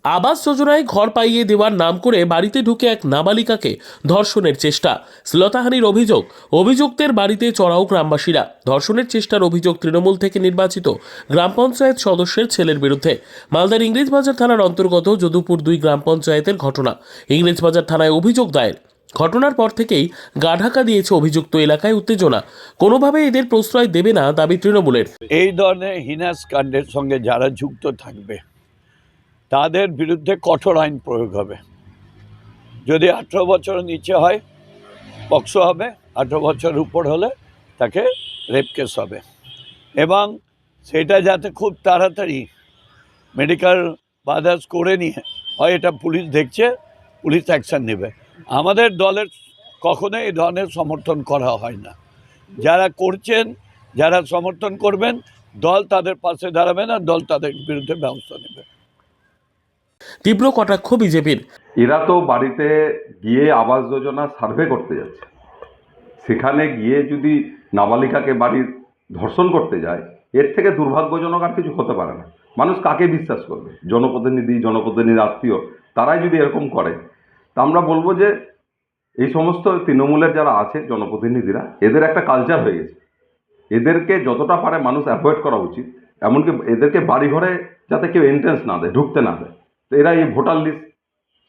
আবাস যোজনায় ঘর পাইয়ে দেওয়ার নাম করে বাড়িতে ঢুকে এক নাবালিকাকে ধর্ষণের চেষ্টা, শ্লীলতাহানির অভিযোগ। অভিযুক্তের বাড়িতে চড়াও গ্রামবাসীরা। ধর্ষণের চেষ্টার অভিযোগ তৃণমূল থেকে নির্বাচিত গ্রাম পঞ্চায়েত সদস্যের ছেলের বিরুদ্ধে। মালদার ইংরেজবাজার থানার অন্তর্গত যদুপুর 2 গ্রাম পঞ্চায়েতের ঘটনা। ইংরেজবাজার থানায় অভিযোগ দায়ের। ঘটনার পর থেকেই গা ঢাকা দিয়েছে অভিযুক্ত। এলাকায় উত্তেজনা। কোনোভাবে এদের প্রশ্রয় দেবে না দাবি তৃণমূলের। এই ধরনের হিনাস কাণ্ডের সঙ্গে যারা যুক্ত থাকবে তাদের বিরুদ্ধে কঠোর আইন প্রয়োগ হবে। যদি 18 বছরের নিচে হয় পক্সো হবে, 18 বছরের উপর হলে তাকে রেপ কেস হবে, এবং সেটা যাতে খুব তাড়াতাড়ি মেডিকেল বাদাস করে নিয়ে হয়, এটা পুলিশ দেখছে, পুলিশ অ্যাকশন নেবে। আমাদের দলের কখনো এই ধরনের সমর্থন করা হয় না। যারা করছেন, যারা সমর্থন করবেন, দল তাদের পাশে দাঁড়াবে না, দল তাদের বিরুদ্ধে ব্যবস্থা নেবে। তীব্র কটাক্ষ বিজেপির। এরা তো বাড়িতে গিয়ে আবাস যোজনা সার্ভে করতে যাচ্ছে, সেখানে গিয়ে যদি নাবালিকাকে বাড়ির ধর্ষণ করতে যায়, এর থেকে দুর্ভাগ্যজনক আর কিছু হতে পারে না। মানুষ কাকে বিশ্বাস করবে? জনপ্রতিনিধি আত্মীয়, তারাই যদি এরকম করে, তা আমরা বলবো যে এই সমস্ত তৃণমূলের যারা আছে জনপ্রতিনিধিরা, এদের একটা কালচার হয়ে গেছে। এদেরকে যতটা পারে মানুষ অ্যাভয়েড করা উচিত, এমনকি এদেরকে বাড়িঘরে যাতে কেউ এন্ট্রেন্স না দেয়, ঢুকতে না দেয়। তো এরা এই ভোটার লিস্ট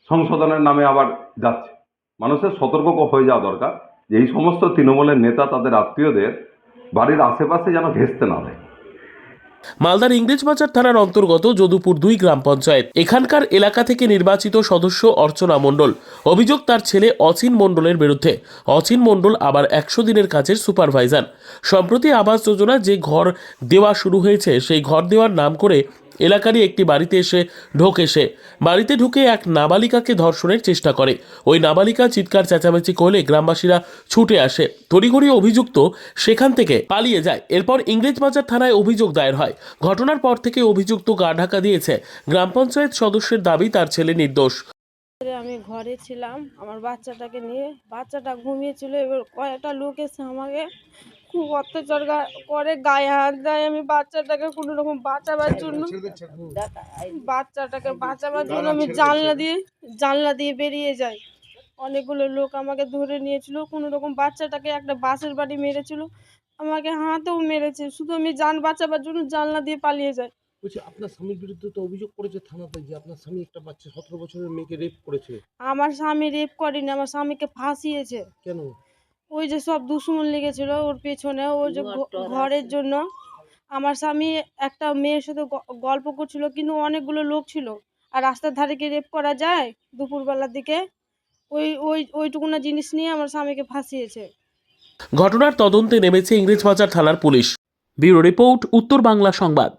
সংশোধনের নামে আবার যাচ্ছে। মানুষের সতর্ক হয়ে যাওয়া দরকার যে এই সমস্ত তৃণমূলের নেতা তাদের আত্মীয়দের বাড়ির আশেপাশে যেন ঘেঁষতে না দেয়। মালদার ইংরেজবাজার থানার অন্তর্গত যদুপুর 2 গ্রাম পঞ্চায়েত। এখানকার এলাকা থেকে নির্বাচিত সদস্য অর্চনা মণ্ডল। অভিযোগ তার ছেলে অচিন মণ্ডলের বিরুদ্ধে। অচিন মণ্ডল আবার 100 দিনের কাজের সুপারভাইজার। সম্প্রতি আবাস যোজনা যে ঘর দেওয়া শুরু হয়েছে, সেই ঘর দেওয়ার নাম করে এলাকারই একটি বাড়িতে ঢোকে সে। বাড়িতে ঢুকে এক নাবালিকাকে ধর্ষণের চেষ্টা করে। ওই নাবালিকা চিৎকার চেঁচামেচি করলে গ্রামবাসীরা ছুটে আসে। তড়িঘড়ি অভিযুক্ত সেখান থেকে পালিয়ে যায়। এরপর ইংরেজবাজার থানায় অভিযোগ দায়ের হয়। ঘটনার পর থেকে অভিযুক্ত গা ঢাকা দিয়েছে। গ্রাম পঞ্চায়েত সদস্যের দাবি তার ছেলে নির্দোষ। আমি ঘরে ছিলাম, আমার বাচ্চাটাকে নিয়ে, বাচ্চাটা ঘুমিয়েছিল। এবার কয়েকটা লোক এসে আমাকে খুব অত্যাচার করে, গায়ে হাত দেয়। আমি বাচ্চাটাকে কোনো রকম বাঁচাবার জন্য আমি জানলা দিয়ে বেরিয়ে যাই। অনেকগুলো লোক আমাকে ধরে নিয়েছিল। কোনো রকম বাচ্চাটাকে একটা বাসের বাড়ি মেরেছিল, আমাকে হাতেও মেরেছে। শুধু আমি যান বাঁচাবার জন্য জানলা দিয়ে পালিয়ে যাই। বলছি, আপনার স্বামীর বিরুদ্ধে তো অভিযোগ করেছে থানাতে যে আপনার স্বামী একটা বাচ্চা 17 বছরের মেয়েকে রেপ করেছে। আমার স্বামী রেপ করেনি, আমার স্বামীকে ফাঁসিয়েছে। কেন? ওই যে সব দুশ্মন লেগেছিল ওর পেছনে, ওই যে ঘরের জন্য। আমার স্বামী একটা মেয়ের সাথে গল্প করছিল, কিন্তু অনেকগুলো লোক ছিল। আর রাস্তার ধারে কি রেপ করা যায় দুপুরবেলার দিকে? ওইটুকুনা জিনিস নিয়ে আমার স্বামীকে ফাঁসিয়েছে। ঘটনার তদন্তে নেমেছে ইংরেজবাজার থানার পুলিশ। ব্যুরো রিপোর্ট, উত্তর বাংলা সংবাদ।